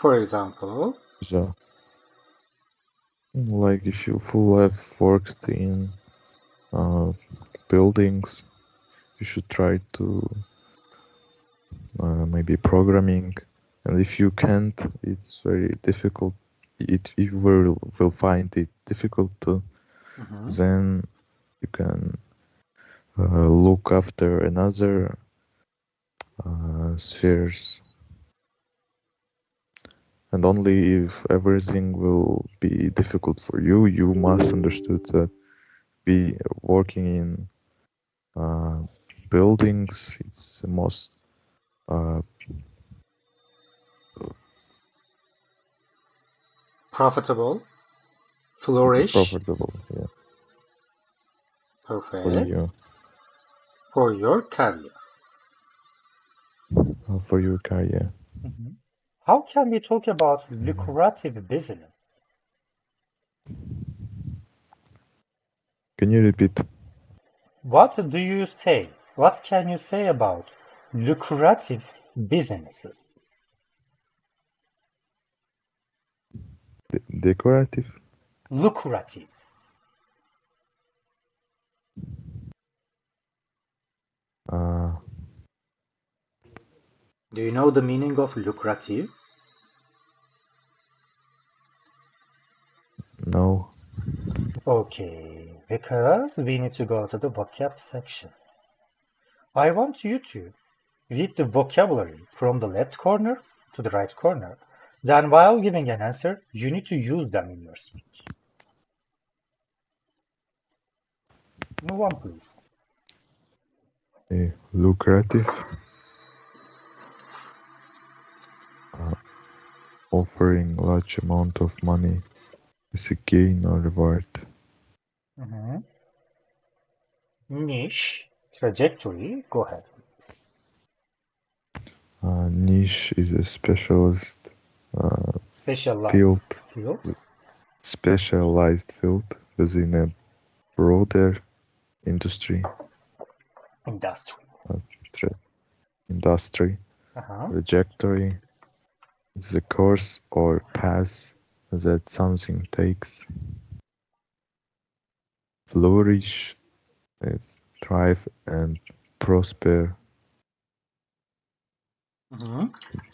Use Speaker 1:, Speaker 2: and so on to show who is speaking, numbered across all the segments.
Speaker 1: For example,
Speaker 2: So, like if you full life worked in buildings, you should try to maybe programming, and if you can't, it's very difficult. You will find it difficult to. Then you can look after another spheres, and only if everything will be difficult for you, you must understood that be working in buildings, it's the most
Speaker 1: profitable, flourish.
Speaker 2: profitable, yeah.
Speaker 1: Perfect.
Speaker 2: For you.
Speaker 1: For your career.
Speaker 2: For your career.
Speaker 3: How can we talk about lucrative business?
Speaker 2: Can you repeat?
Speaker 3: What do you say? What can you say about lucrative businesses?
Speaker 2: Decorative?
Speaker 3: Lucrative.
Speaker 1: Do you know the meaning of lucrative?
Speaker 2: No.
Speaker 3: Okay, because we need to go to the vocab section. I want you to read the vocabulary from the left corner to the right corner. Then while giving an answer, you need to use them in your speech. Move on, please.
Speaker 2: Lucrative. Offering large amount of money as a gain or reward.
Speaker 3: Niche, trajectory, go ahead, please.
Speaker 2: Niche is a specialized
Speaker 3: Specialized field.
Speaker 2: Specialized field within a broader industry.
Speaker 3: Industry.
Speaker 2: Industry. Trajectory is the course or path that something takes. Flourish is thrive and prosper.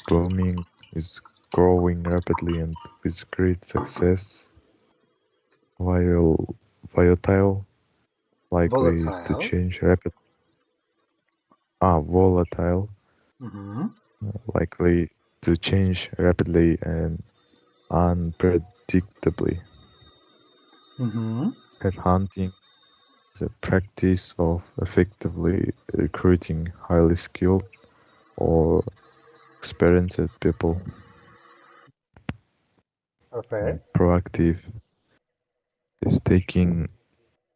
Speaker 2: Blooming is growing rapidly and with great success. Volatile, likely to change rapidly. Volatile, likely to change rapidly and unpredictably. Headhunting, the practice of effectively recruiting highly skilled or experienced people.
Speaker 3: Okay.
Speaker 2: Proactive is taking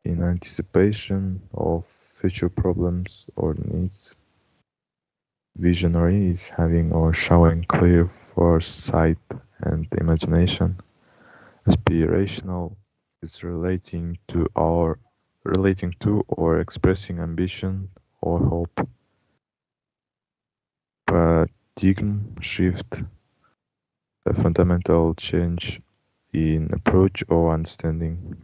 Speaker 2: in anticipation of future problems or needs. Visionary is having or showing clear foresight and imagination. Aspirational is relating to or expressing ambition or hope. Paradigm shift, a fundamental change in approach or understanding.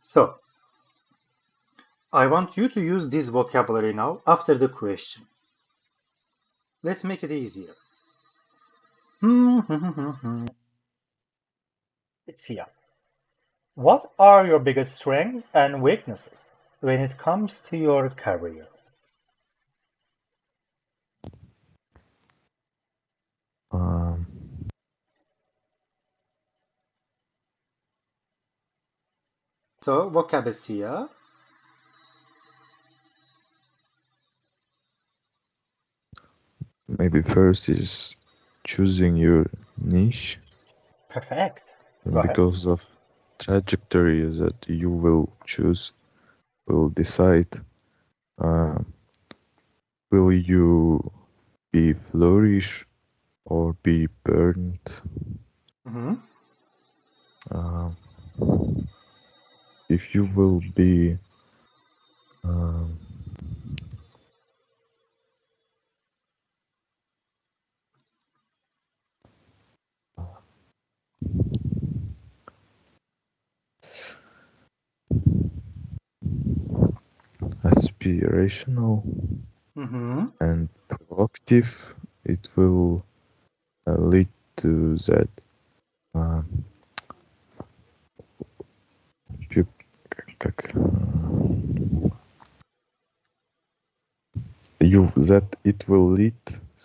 Speaker 1: So, I want you to use this vocabulary now after the question. Let's make it easier.
Speaker 3: It's here. What are your biggest strengths and weaknesses when it comes to your career?
Speaker 1: So, vocab is here.
Speaker 2: Maybe first is choosing your niche.
Speaker 3: Perfect.
Speaker 2: Because of trajectory that you will choose, will decide will you be flourish or be burnt. If you will be be rational and proactive. It will lead to that that it will lead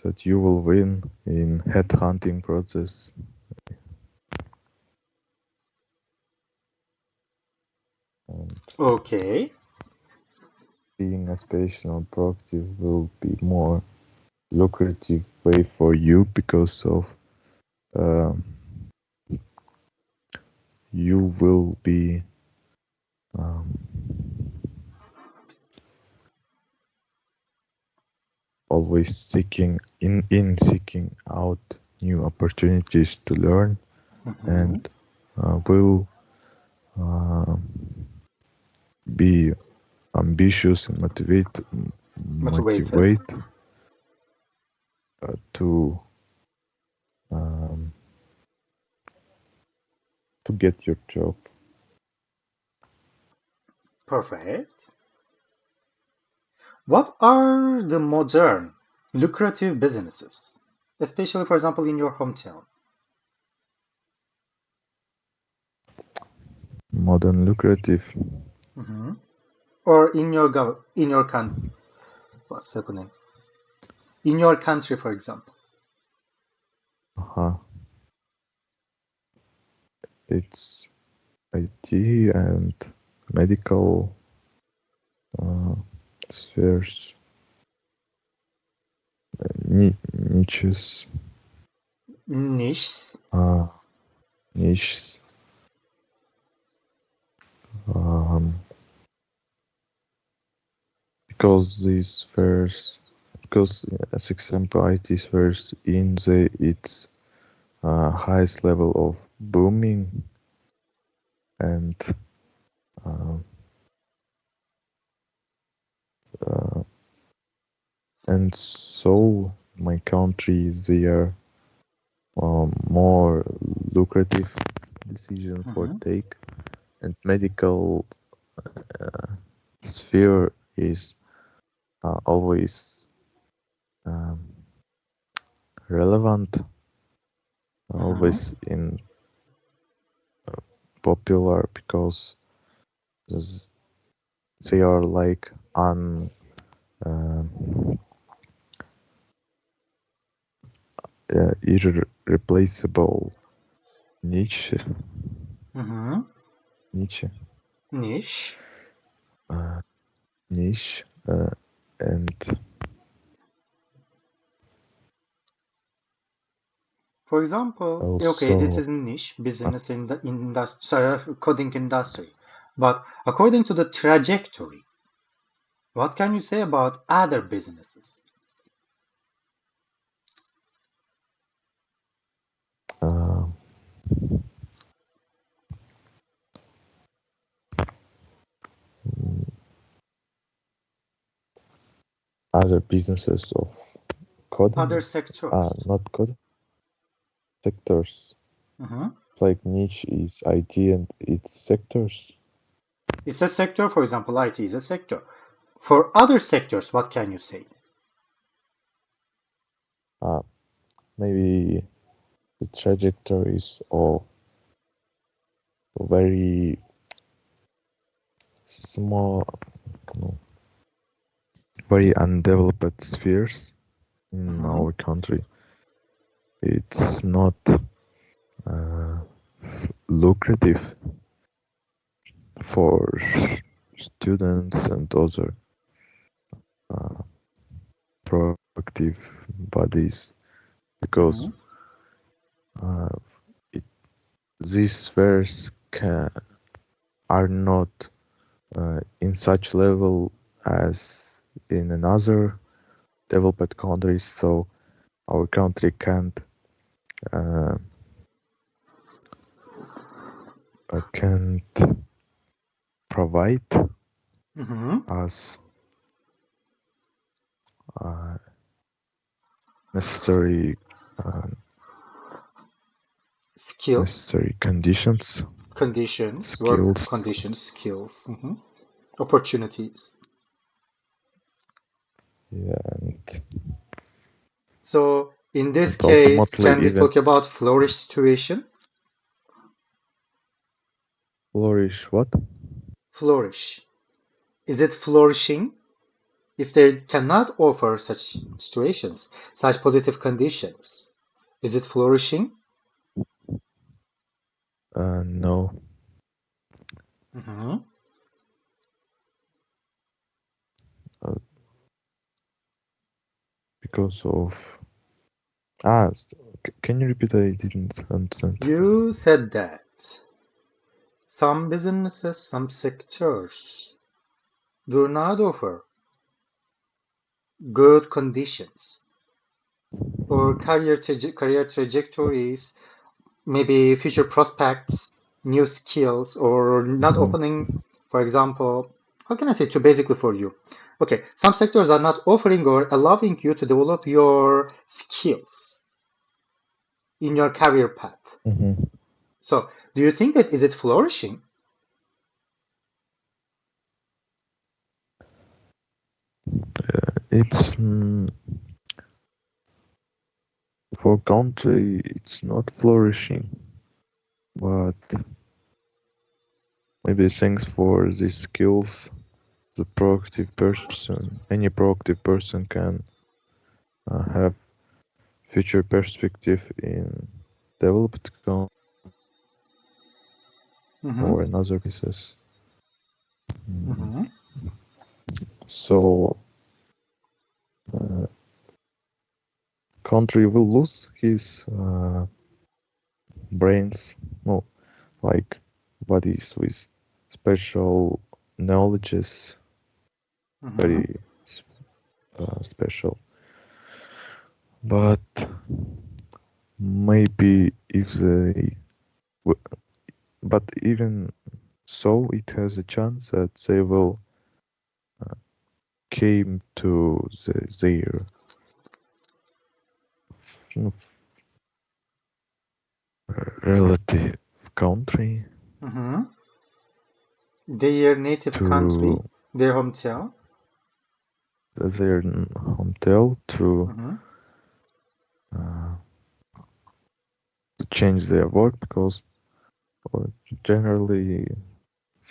Speaker 2: that you will win in headhunting process.
Speaker 1: Okay.
Speaker 2: Being aspirational proactive will be more lucrative way for you because of you will be always seeking out new opportunities to learn and will be ambitious and motivated to get your job.
Speaker 1: Perfect. What are the modern, lucrative businesses, especially, for example, in your hometown?
Speaker 2: Modern lucrative.
Speaker 1: Or in your country. What's happening? In your country, for example.
Speaker 2: It's IT and medical spheres. Niches.
Speaker 1: Niches.
Speaker 2: Niches. Because these spheres, as example, IT spheres in its highest level of booming and so my country, they are more lucrative decision for take, and medical sphere is always relevant, always in popular because they are like irreplaceable niche. Niche. And
Speaker 1: for example,
Speaker 2: also,
Speaker 1: okay, this is a niche business in the coding industry, but according to the trajectory, what can you say about other businesses?
Speaker 2: Other businesses of coding?
Speaker 1: Other sectors.
Speaker 2: Not coding. Sectors. Like niche is IT and its sectors.
Speaker 1: It's a sector, for example, IT is a sector. For other sectors, what can you say?
Speaker 2: Maybe the trajectories of very small, very undeveloped spheres in our country. It's not lucrative for students and other proactive bodies because these spheres are not in such level as in another developed countries, so our country can't provide us necessary
Speaker 1: skills,
Speaker 2: necessary conditions,
Speaker 1: work conditions, skills, opportunities.
Speaker 2: Yeah, and
Speaker 1: So in this
Speaker 2: and
Speaker 1: case,
Speaker 2: ultimately
Speaker 1: can we
Speaker 2: even
Speaker 1: talk about flourish situation?
Speaker 2: flourish what?
Speaker 1: Flourish. Is it flourishing? If they cannot offer such situations, such positive conditions, is it flourishing?
Speaker 2: No.
Speaker 1: Mm-hmm.
Speaker 2: Because of can you repeat? I didn't understand.
Speaker 1: You said that some businesses, some sectors do not offer good conditions or career trajectories, maybe future prospects, new skills, or not opening, for example, how can I say, too basically for you? Okay, some sectors are not offering or allowing you to develop your skills in your career path. So, do you think that is it flourishing?
Speaker 2: It's for country. It's not flourishing, but maybe thanks for these skills, the proactive person, any proactive person can have future perspective in developed country or in other places. So country will lose his brains, no, like bodies with special knowledges, very special. But maybe if they, but even so, it has a chance that they will came to their relative country.
Speaker 1: Their native country, their hometown.
Speaker 2: Their hometown to change their work because generally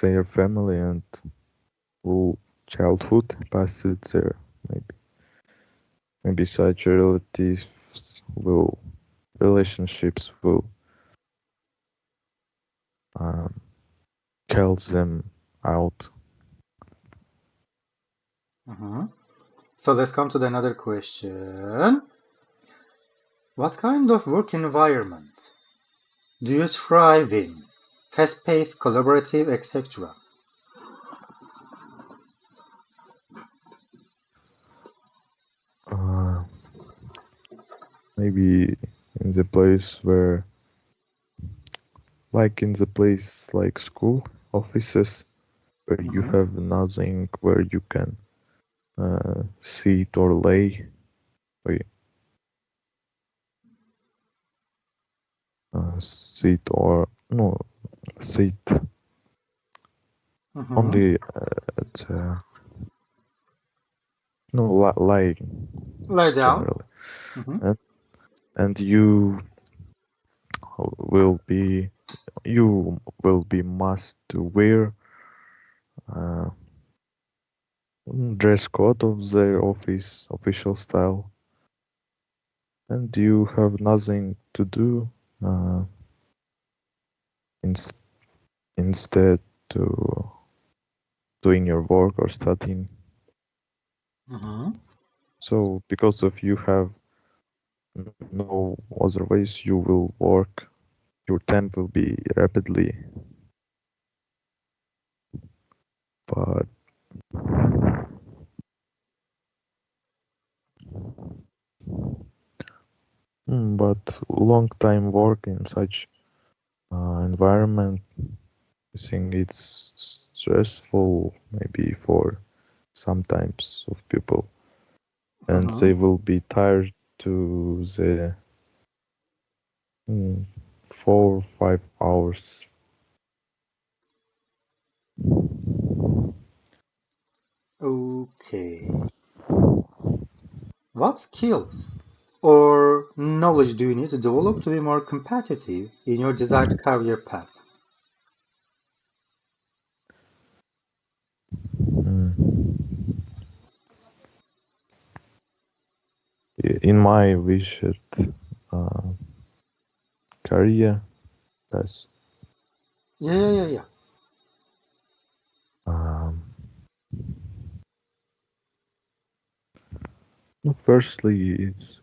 Speaker 2: their family and whole childhood passed there. Maybe such relationships will call them out.
Speaker 1: So let's come to another question. What kind of work environment do you thrive in? Fast-paced, collaborative, etc.
Speaker 2: Maybe in the place where, like in the place like school, offices, where you have nothing, where you can sit or lay, sit only at lying.
Speaker 1: Lie down.
Speaker 2: Generally. And you will be must to wear dress code of their office official style, and you have nothing to do instead to doing your work or studying. So because of you have no other ways you will work, your time will be rapidly, but long time work in such environment, I think it's stressful maybe for some types of people, and they will be tired to the 4 or 5 hours.
Speaker 1: Okay. what skills or knowledge do you need to develop to be more competitive in your desired career path?
Speaker 2: In my wished career, yes.
Speaker 1: Yeah.
Speaker 2: Firstly, it's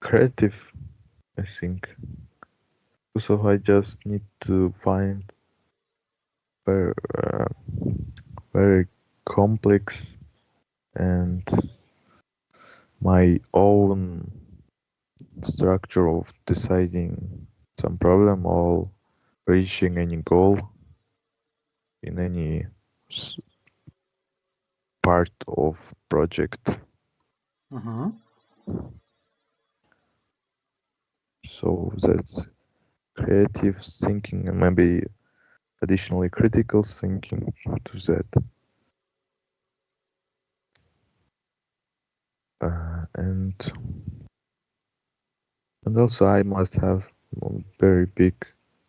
Speaker 2: creative, I think. So I just need to find very complex and my own structure of deciding some problem or reaching any goal in any part of project. So that's creative thinking and maybe additionally critical thinking to that. And also I must have a very big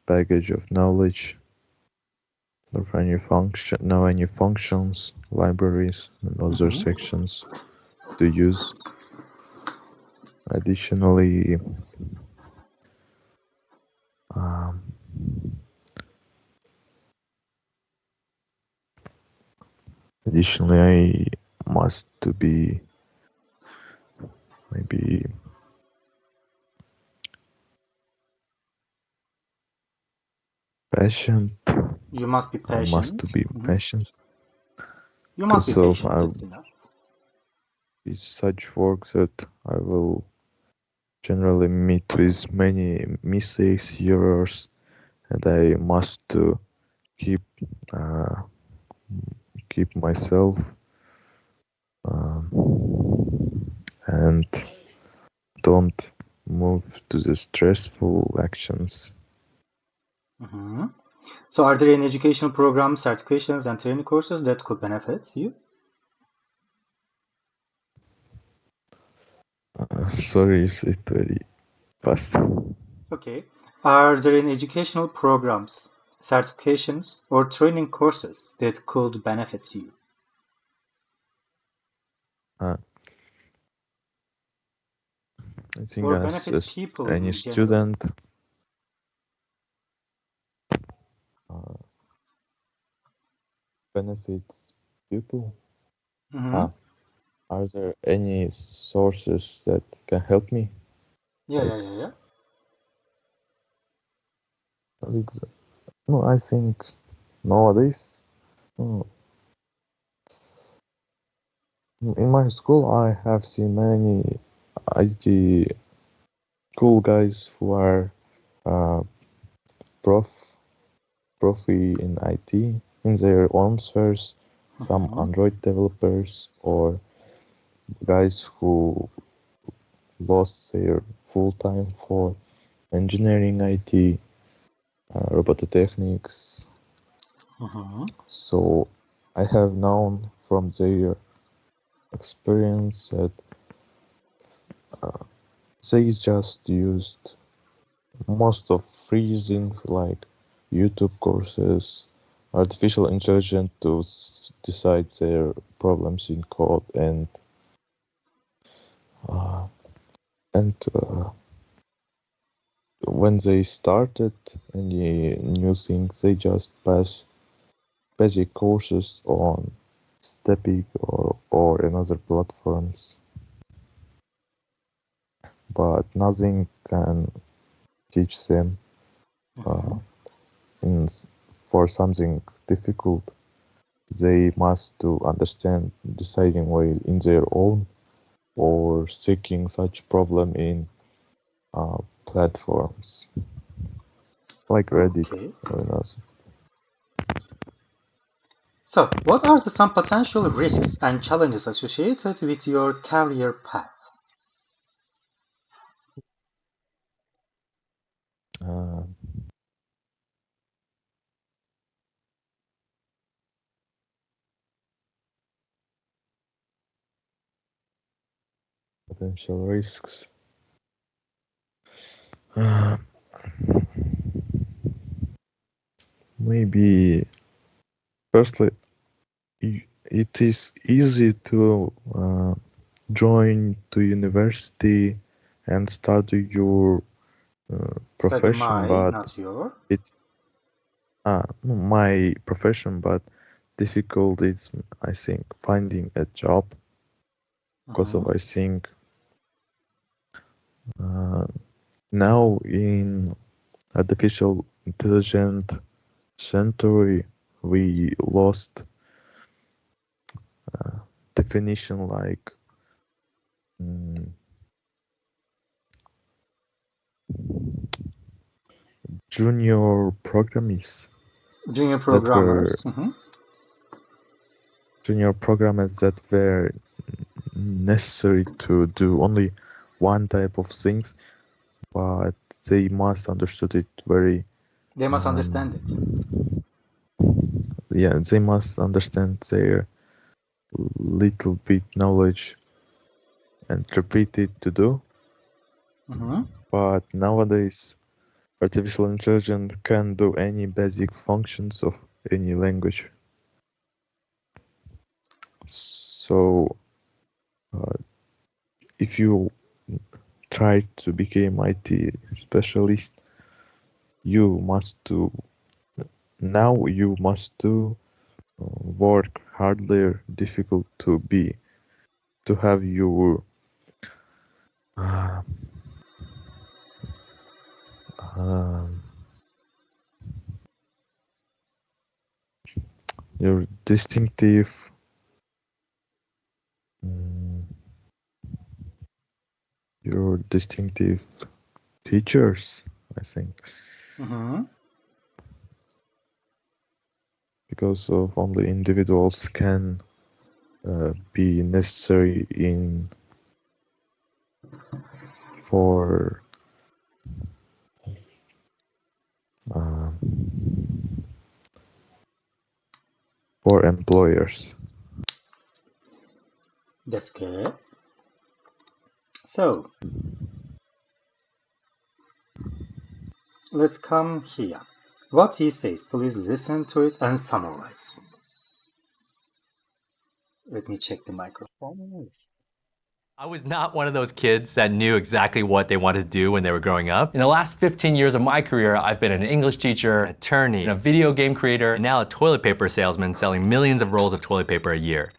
Speaker 2: baggage of knowledge of any function, know any functions, libraries, and other sections to use. Additionally, I must to be maybe patient.
Speaker 1: You must be patient.
Speaker 2: I must to be patient.
Speaker 1: You must be patient, that's enough.
Speaker 2: It's such work that I will generally meet with many mistakes, errors, and I must to keep myself and don't move to the stressful actions.
Speaker 1: So are there any educational programs, certifications, and training courses that could benefit you?
Speaker 2: Sorry, is it very fast?
Speaker 1: Okay. Are there any educational programs, certifications, or training courses that could benefit you?
Speaker 2: I think
Speaker 1: Or
Speaker 2: as
Speaker 1: benefits people
Speaker 2: any
Speaker 1: in general?
Speaker 2: student, benefits people. Are there any sources that can help me?
Speaker 1: Yeah.
Speaker 2: No, I think nowadays, in my school, I have seen many IT cool guys who are profi in IT in their own spheres, some Android developers or guys who lost their full time for engineering IT, robototechnics. So I have known from their experience that they just used most of free things like YouTube courses, artificial intelligence to decide their problems in code and when they started any new thing, they just pass basic courses on Stepping or another platforms, but nothing can teach them for something difficult. They must to understand deciding well in their own or seeking such problem in platforms like Reddit or another.
Speaker 1: So, what are some potential risks and challenges associated with your career path?
Speaker 2: potential risks. Maybe firstly, it is easy to join to university and study your profession,
Speaker 1: Study my,
Speaker 2: but
Speaker 1: not your.
Speaker 2: it's my profession, but difficult is, I think, finding a job because of, I think, now in artificial intelligence century we lost definition like junior programmers.
Speaker 1: Junior programmers.
Speaker 2: Junior programmers that were necessary to do only one type of things, but they must understood it very.
Speaker 1: They must understand it.
Speaker 2: Yeah, they must understand their little bit knowledge and repeat it to do. But nowadays, artificial intelligence can do any basic functions of any language. So, if you try to become IT specialist, you must do work hardly difficult to have your distinctive features, I think. Because of only individuals can be necessary for employers.
Speaker 1: That's good. So let's come here. What he says, please listen to it and summarize. Let me check the microphone.
Speaker 4: I was not one of those kids that knew exactly what they wanted to do when they were growing up. In the last 15 years of my career, I've been an English teacher, an attorney, a video game creator, and now a toilet paper salesman selling millions of rolls of toilet paper a year.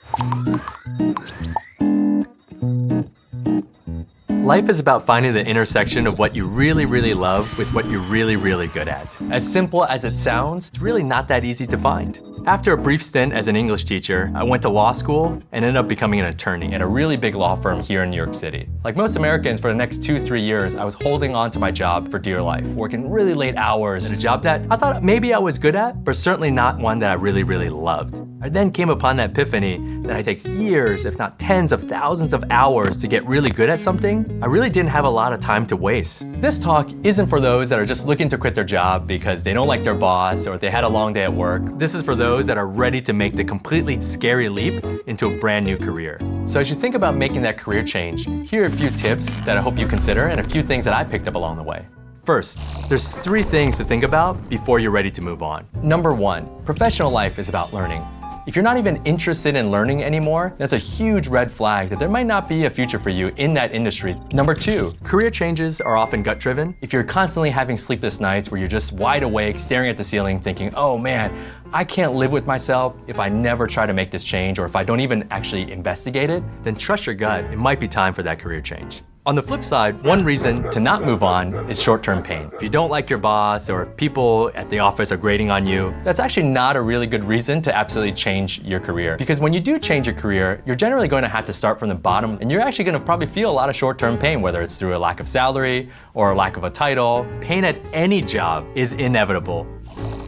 Speaker 4: Life is about finding the intersection of what you really, really love with what you're really, really good at. As simple as it sounds, it's really not that easy to find. After a brief stint as an English teacher, I went to law school and ended up becoming an attorney at a really big law firm here in New York City. Like most Americans, for the next 2-3 years, I was holding on to my job for dear life, working really late hours at a job that I thought maybe I was good at, but certainly not one that I really, really loved. I then came upon that epiphany that it takes years, if not tens of thousands of hours to get really good at something. I really didn't have a lot of time to waste. This talk isn't for those that are just looking to quit their job because they don't like their boss or they had a long day at work. This is for those that are ready to make the completely scary leap into a brand new career. So as you think about making that career change, here are a few tips that I hope you consider and a few things that I picked up along the way. First, there's 3 things to think about before you're ready to move on. Number 1, professional life is about learning. If you're not even interested in learning anymore, that's a huge red flag that there might not be a future for you in that industry. Number 2, career changes are often gut-driven. If you're constantly having sleepless nights where you're just wide awake, staring at the ceiling, thinking, oh man, I can't live with myself if I never try to make this change, or if I don't even actually investigate it, then trust your gut, it might be time for that career change. On the flip side, one reason to not move on is short-term pain. If you don't like your boss or people at the office are grating on you, that's actually not a really good reason to absolutely change your career. Because when you do change your career, you're generally going to have to start from the bottom, and you're actually going to probably feel a lot of short-term pain, whether it's through a lack of salary or a lack of a title. Pain at any job is inevitable.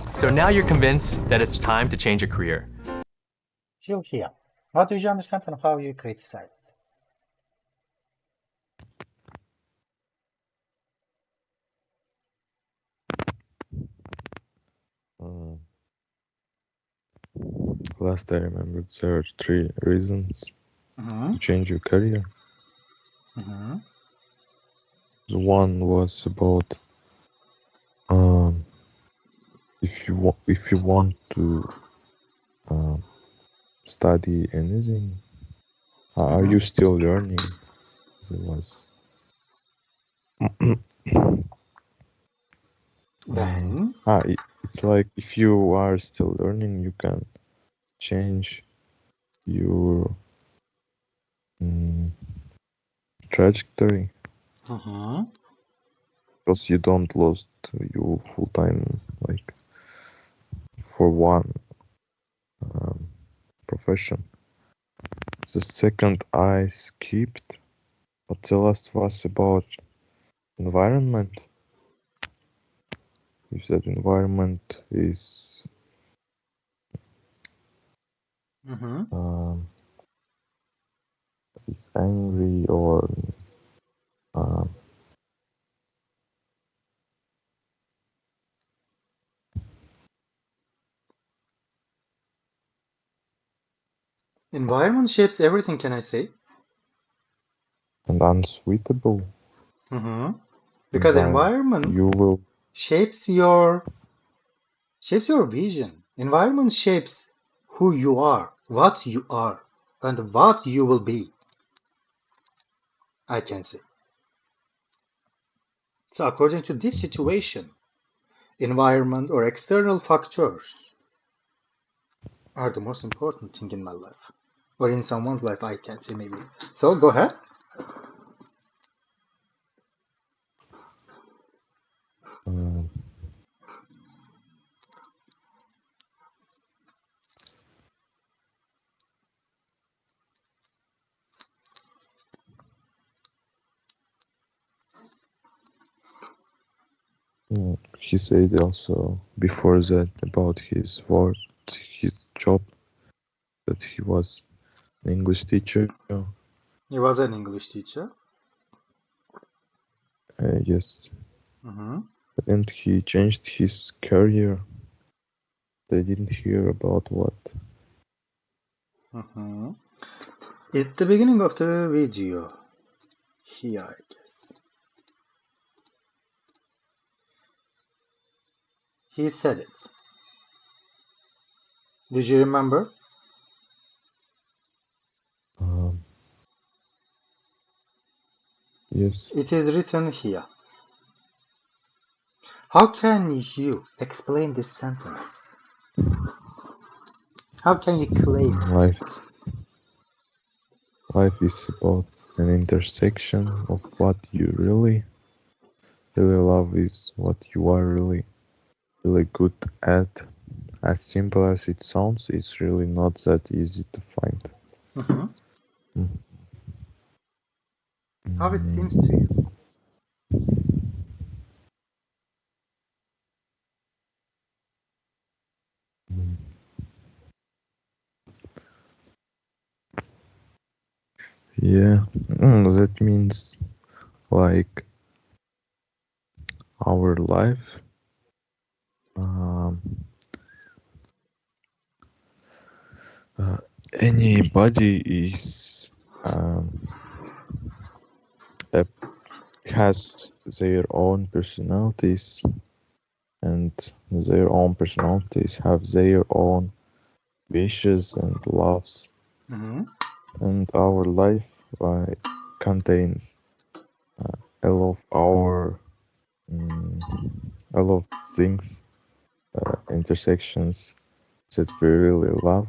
Speaker 4: So now you're convinced that it's time to change your career.
Speaker 3: Till here. What did you understand and how you criticize it?
Speaker 2: Last I remembered there are 3 reasons to change your career.
Speaker 1: Mm-hmm.
Speaker 2: The one was about if you want to study anything, are you still learning? It was.
Speaker 1: Then
Speaker 2: It's like if you are still learning, you can change your trajectory because you don't lose your full time like for one profession. The second I skipped, but the last was about environment. If that environment is is angry or
Speaker 1: environment shapes everything, can I say?
Speaker 2: and unsuitable.
Speaker 1: Because environment
Speaker 2: you will
Speaker 1: shapes your vision. Environment shapes who you are, and what you will be, I can say. So according to this situation, environment or external factors are the most important thing in my life, or in someone's life, I can say maybe. So go ahead.
Speaker 2: He said also before that about his work, his job, that he was an English teacher.
Speaker 1: He was an English teacher.
Speaker 2: Yes. And he changed his career. They didn't hear about what.
Speaker 1: At the beginning of the video, here I guess, he said it. Did you remember?
Speaker 2: Yes.
Speaker 1: It is written here. How can you explain this sentence? How can you claim it?
Speaker 2: Life is about an intersection of what you really love is what you are really good at. As simple as it sounds, it's really not that easy to find.
Speaker 1: How it seems to you?
Speaker 2: Yeah, that means like our life anybody is has their own personalities, and their own personalities have their own wishes and loves. And our life contains a lot of things, intersections that we really love,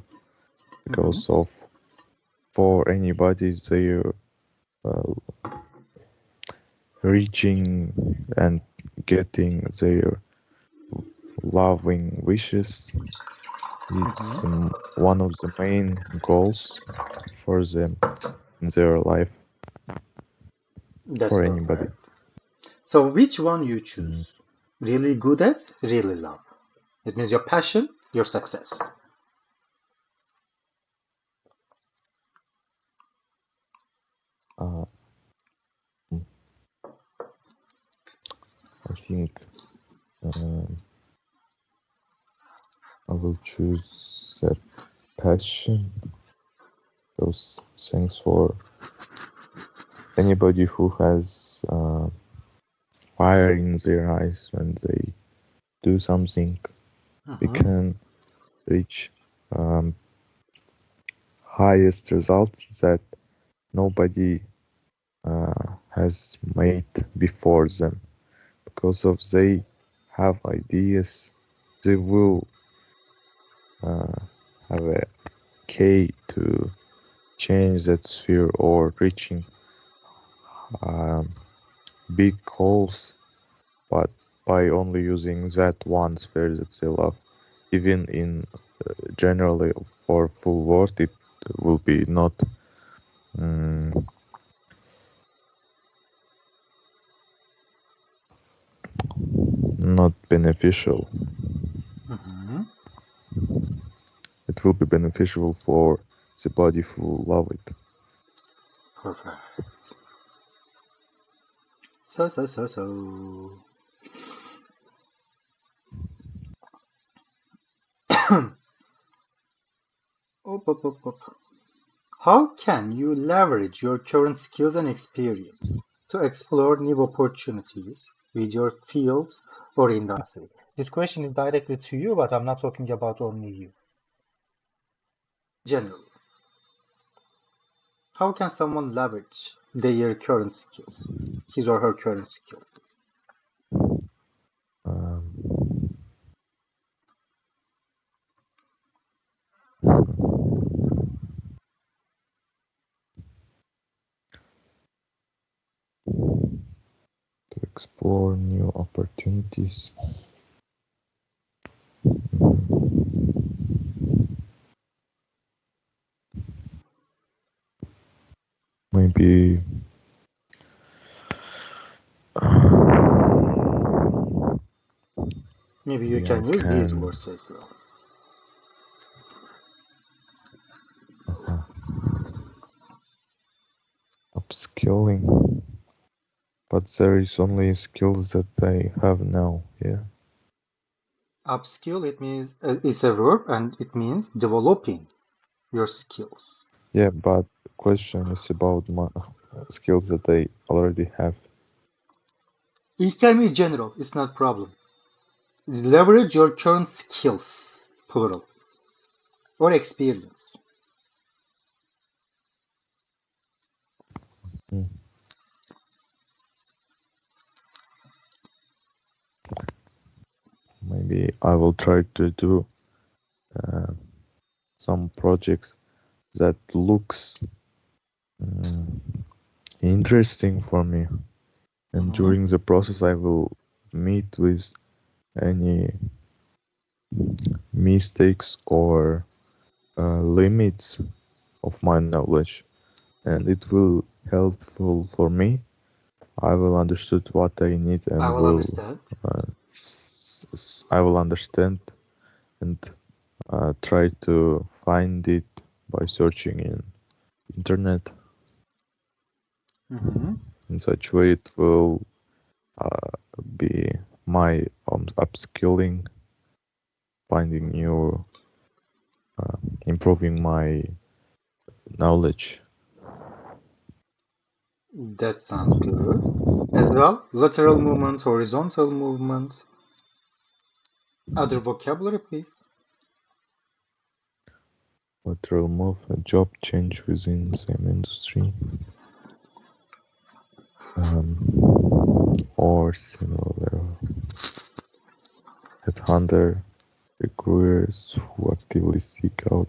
Speaker 2: because of for anybody they're reaching and getting their loving wishes. It's one of the main goals for them in their life.
Speaker 1: That's
Speaker 2: for
Speaker 1: perfect.
Speaker 2: Anybody.
Speaker 1: So which one you choose? Really good at, really love. It means your passion, your success.
Speaker 2: I think I will choose that passion. So thanks for anybody who has fire in their eyes when they do something, they can reach highest results that nobody has made before them. Because of they have ideas, they will have a key to change that sphere or reaching big goals, but by only using that one sphere that they love. Even in generally for full word, it will be not not beneficial. It will be beneficial for the body who love it.
Speaker 1: Perfect. So. How can you leverage your current skills and experience to explore new opportunities with your field or industry?
Speaker 3: This question is directly to you, but I'm not talking about only you.
Speaker 1: Generally, how can someone leverage their current skills, his or her current skill?
Speaker 2: To explore new opportunities. Maybe
Speaker 1: Maybe you can use these words as well.
Speaker 2: Upskilling, but there is only skills that I have now. Yeah.
Speaker 1: Upskill, it means it's a verb and it means developing your skills.
Speaker 2: Yeah, but the question is about my skills that I already have.
Speaker 1: It can be general, it's not a problem. Leverage your current skills, plural, or experience.
Speaker 2: Maybe I will try to do some projects that looks interesting for me, and during the process I will meet with any mistakes or limits of my knowledge, and it will helpful for me. I will understood what I need and
Speaker 1: I will understand.
Speaker 2: I will understand and try to find it by searching in internet. In such way it will be my upskilling, finding new, improving my knowledge.
Speaker 1: That sounds good. As well, lateral movement, horizontal movement. Other vocabulary, please.
Speaker 2: Lateral move, a job change within the same industry. Or similar. Headhunter, recruiters who actively seek out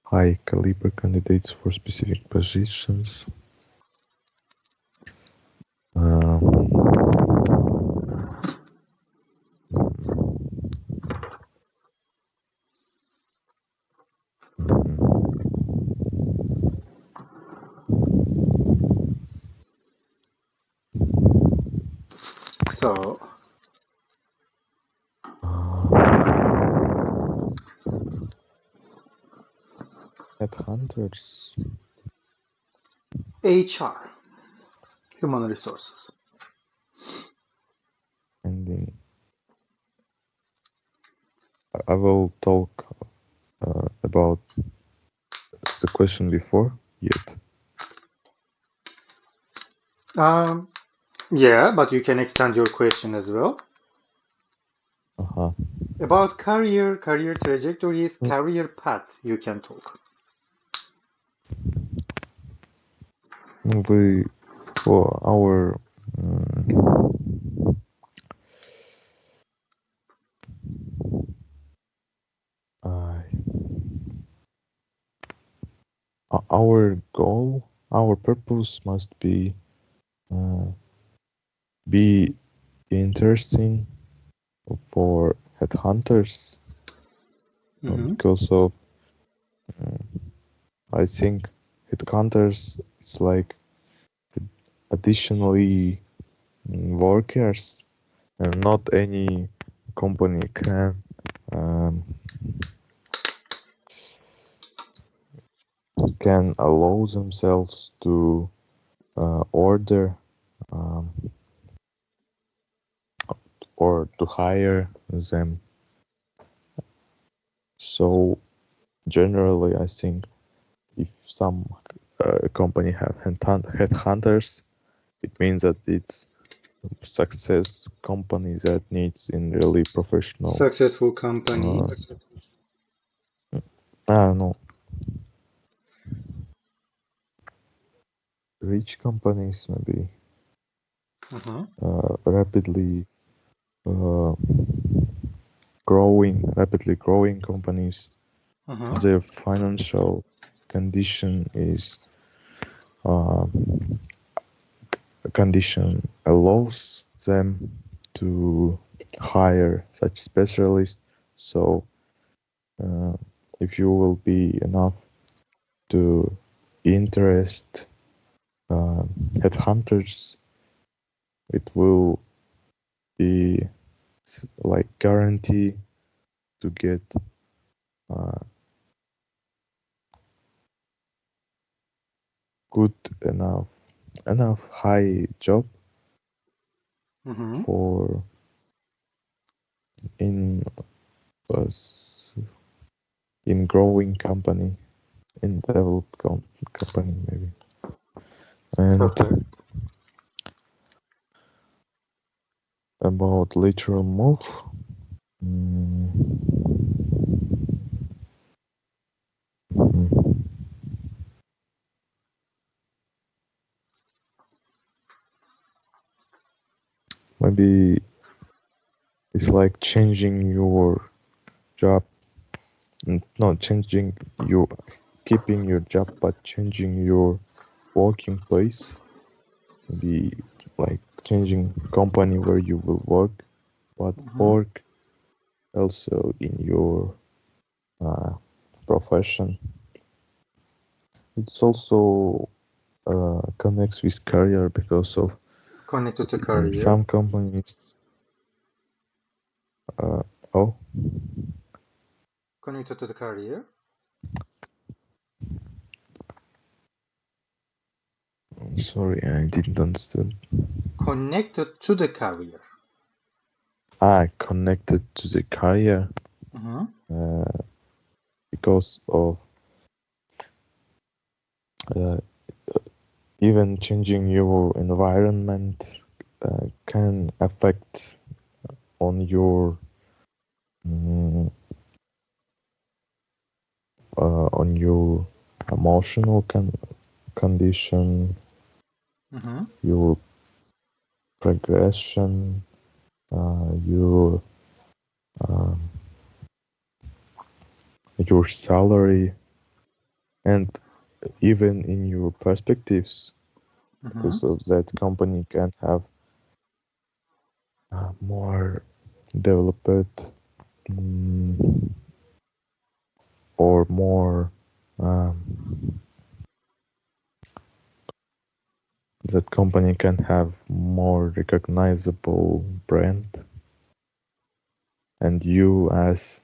Speaker 2: high caliber candidates for specific positions.
Speaker 1: So,
Speaker 2: Headhunters.
Speaker 1: HR, human resources.
Speaker 2: And then I will talk about the question before yet.
Speaker 1: Yeah, but you can extend your question as well. About career trajectories, career path, you can talk.
Speaker 2: For our our goal, our purpose must be interesting for headhunters because of I think headhunters it's like additionally workers, and not any company can allow themselves to order or to hire them. So generally, I think if some company have headhunters, it means that it's success company that needs in really professional
Speaker 1: Successful companies.
Speaker 2: No. Rich companies maybe rapidly growing companies. Their financial condition is condition allows them to hire such specialists. So if you will be enough to interest headhunters, it will be like guarantee to get good enough high job for in growing company, in developed company maybe. And
Speaker 1: Perfect.
Speaker 2: About lateral move, maybe it's like changing your job, not changing you keeping your job, but changing your working place. Maybe like changing company where you will work, but work also in your profession. It's also connects with career because of
Speaker 1: connected to career.
Speaker 2: Some companies.
Speaker 1: Connected to the career.
Speaker 2: Sorry, I didn't understand.
Speaker 1: Connected to the career.
Speaker 2: Connected to the career. Because of even changing your environment can affect on your emotional condition, your progression, your salary, and even in your perspectives, because of that company can have more developed or more that company can have more recognizable brand, and you as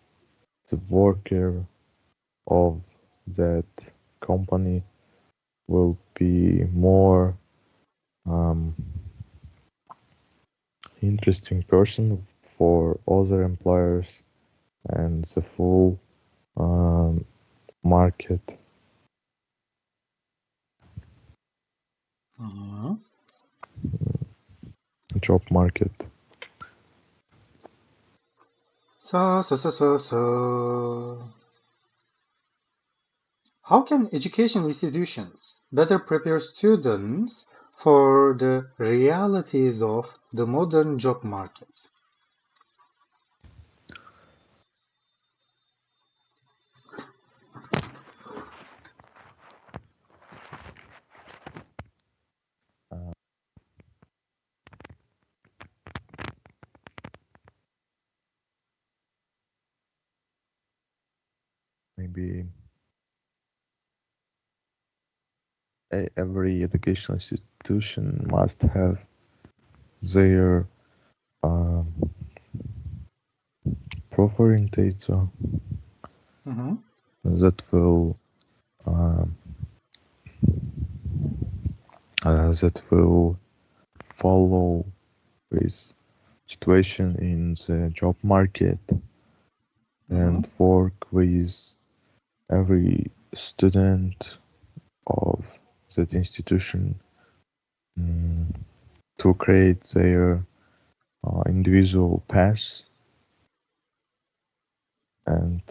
Speaker 2: the worker of that company will be more interesting person for other employers and the full market. job market.
Speaker 1: So. How can education institutions better prepare students for the realities of the modern job market?
Speaker 2: Maybe every educational institution must have their prof-orientator that will follow with situation in the job market and work with every student of that institution to create their individual paths and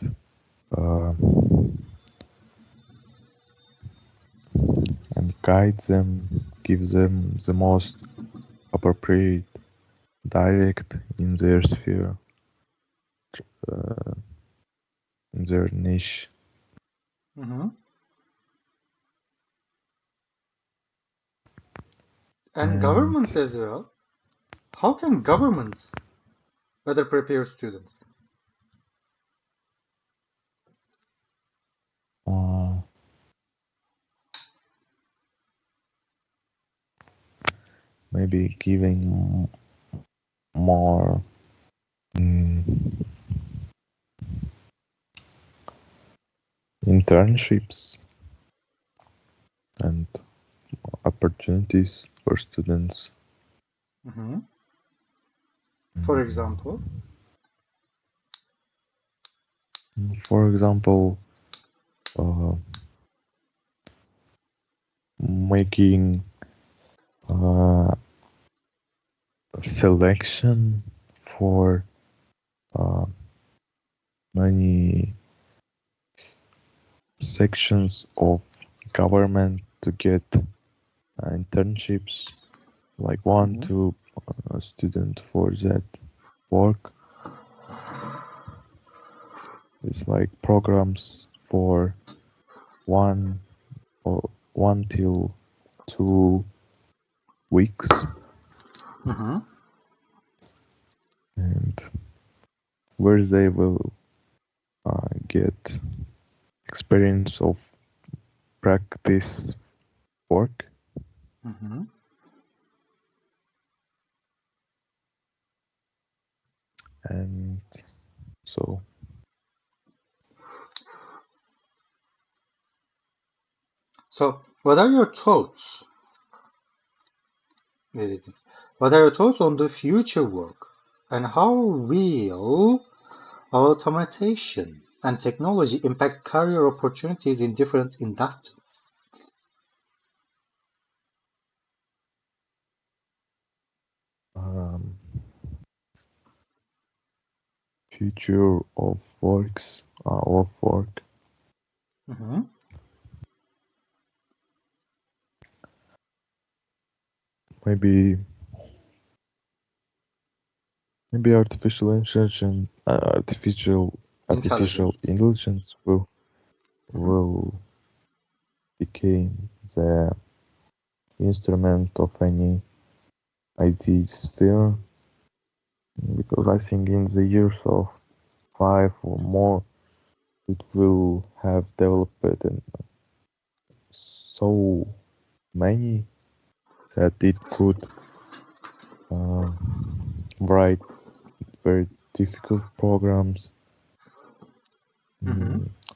Speaker 2: guide them, give them the most appropriate direct in their sphere, in their niche.
Speaker 1: And governments as well. How can governments better prepare students?
Speaker 2: Maybe giving more internships and opportunities for students.
Speaker 1: For example?
Speaker 2: For example, making selection for many sections of government to get internships, like 1-2 student for that work. It's like programs for 1 till 2 weeks. And where they will get experience of practice work. And so
Speaker 1: what are your thoughts? There it is. What are your thoughts on the future work and how will automation and technology impact career opportunities in different industries?
Speaker 2: future of work. Maybe artificial intelligence, artificial intelligence will become the instrument of any IT sphere, because I think in the years of 5 or more it will have developed so many that it could write very difficult programs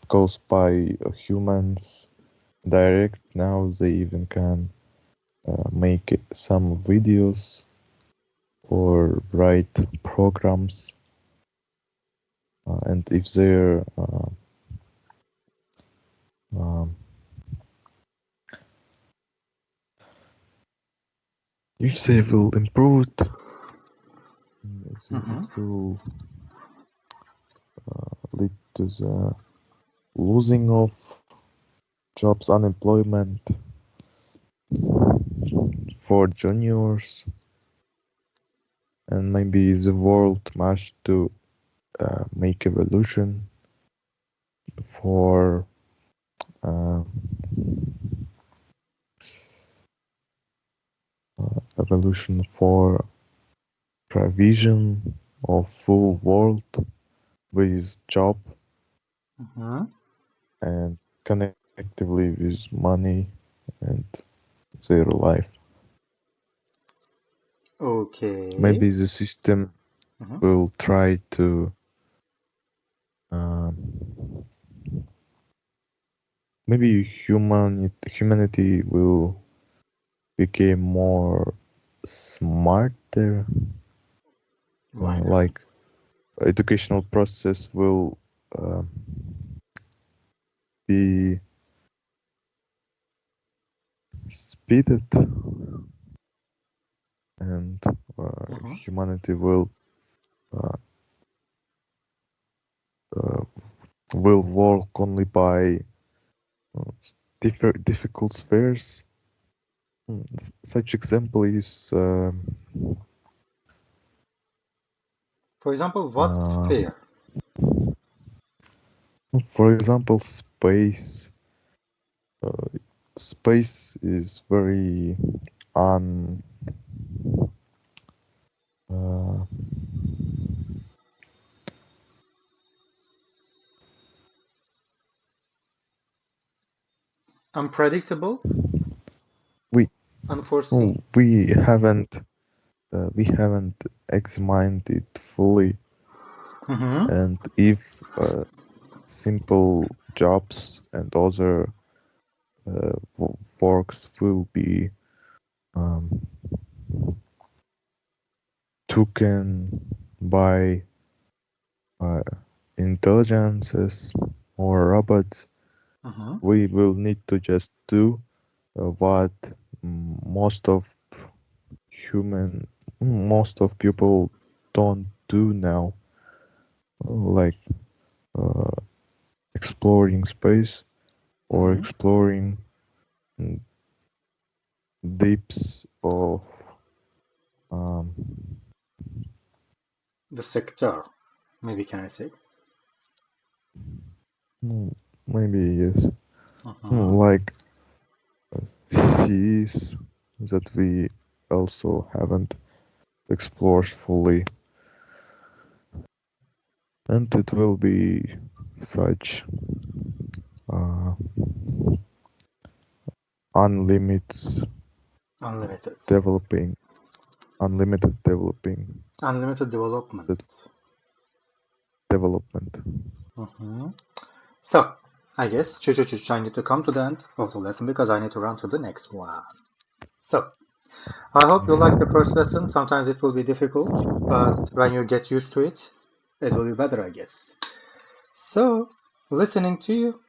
Speaker 2: caused by humans direct. Now they even can make some videos or write programs, and if they're if they will improve it will lead to the losing of jobs, unemployment for juniors, and maybe the world must to make evolution for provision of full world with job and connectively with money and their life.
Speaker 1: Okay.
Speaker 2: Maybe the system will try to maybe humanity will become more smarter. Like educational process will be speeded, and humanity will work only by difficult spheres. Such example is
Speaker 1: for example, what sphere?
Speaker 2: For example, space. Space is very
Speaker 1: Unpredictable? Unforeseen?
Speaker 2: We haven't examined it fully, and if simple jobs and other works will be taken by intelligences or robots, we will need to just do what most of people don't do now, like exploring space or exploring deeps of
Speaker 1: the sector, maybe can I say?
Speaker 2: Maybe yes. Like seas that we also haven't explored fully, and it will be such unlimited development.
Speaker 1: So, I guess, I need to come to the end of the lesson because I need to run to the next one. So, I hope you like the first lesson. Sometimes it will be difficult, but when you get used to it, it will be better, I guess. So, listening to you,